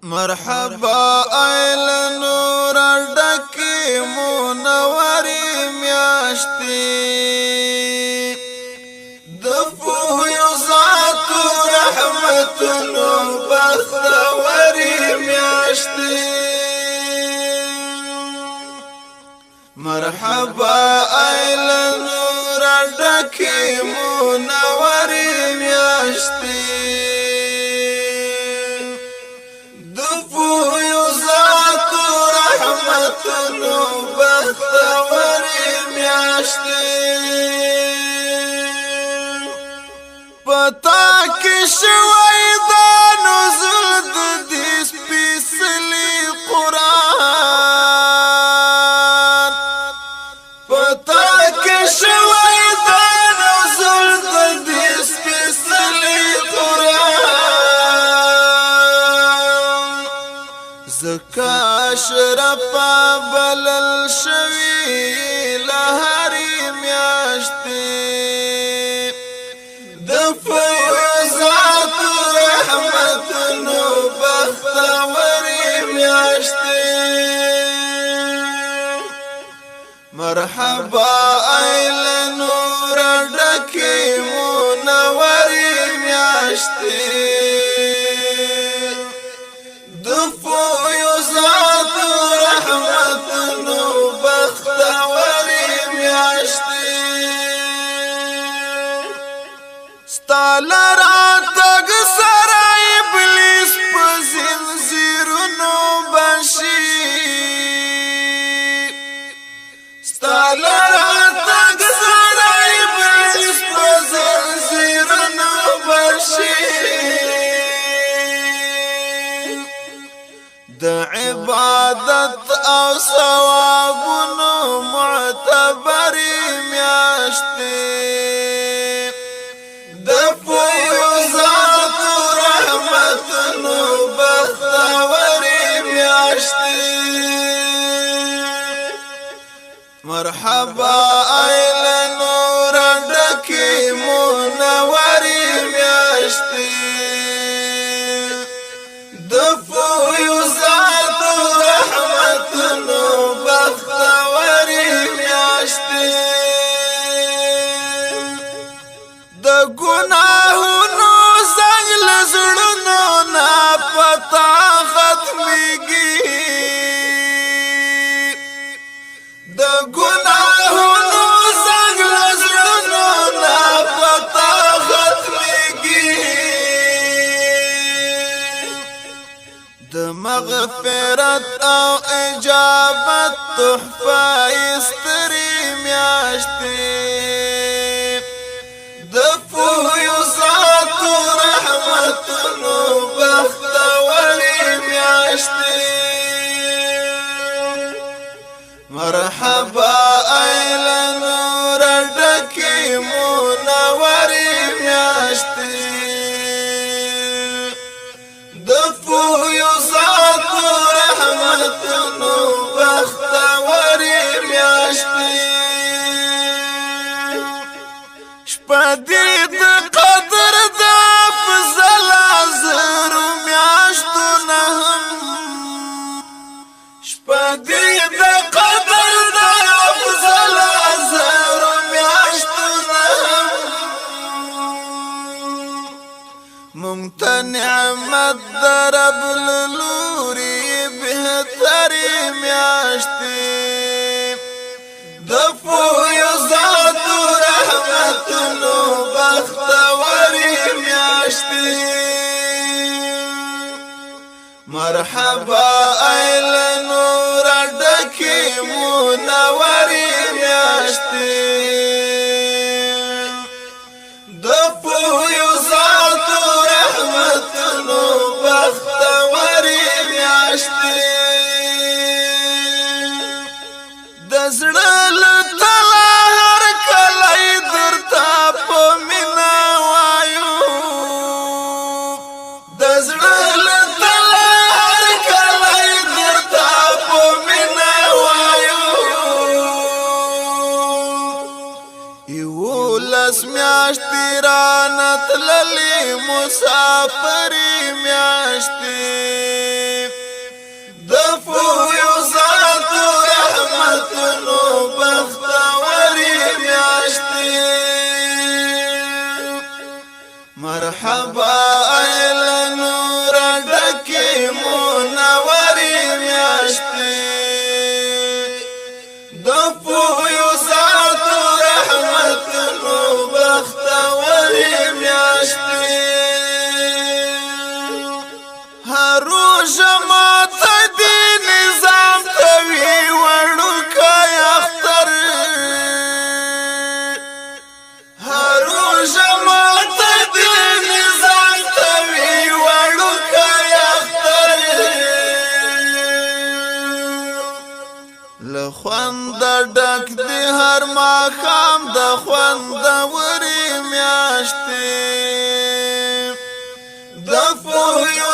مرحبا ایل نور ډکی منورې میاشتې د فیضات رحمتونو بختورې میاشتې مرحبا ایل نور ډکی منورې میاشتې رحمتونو بختورې میاشتې پتا کې شوی د نزول د دې سپېڅلي قرآن پتا کې شوی د نزول د دې سپېڅلي قرآن زکا اشرفا بلل شوی لهری میاشتې د فیضات رحمتونو بختورې میاشتې مرحبا ایل نور ډکې منورې میاشتې د فیضات رحمتونو بختورې میاشتې ستا لراتګ سره ابلیس په زنځیرونو بشي ستا لراتګ سره ابلیس په زنځیرونو بشي د عبادت او ثوابونو معتبرې میاشتې د فیضات رحمتونو بختورې میاشتې مرحبا ایل نور ډکې منورې میاشتې د فیضات رحمتونو بختورې میاشتې د ګناهونو زنګ له زړونو نه پتا ختمېږي د ګناهونو زنګ له زړونو نه پتا ختمېږي د مغفرت او اجابت تحفه استری میاشتې د فیضات رحمتونو بختورې میاشتې مرحبا ایل نور ډکې منورې میاشتې د فیضات رحمتونو بختورې میاشتې شپه دې د قدر د افضل زرو میاشتو نه هم شپه دې د قدر د افضل زرو میاشتو نه هم ممتن نعمت در رب لوري بهترې میاشتې د فیضات رحمتونو بختورې میاشتې مرحبا ایل نور ډکې منورې میاشتې د فیضات رحمتونو بختورې میاشتې د زړه له تله هر کلی درته په مینه وایو د زړه له تله هر کلی درته په مینه وایو 11 میاشتې رانه تللې مسافرې میاشتې روژه ماته دی نظام توی وړوکی اختر روژه ماته دی نظام توی وړوکی اختر له خونده ډک دی هر ماښام د خوندورې میاشتې د پوهیو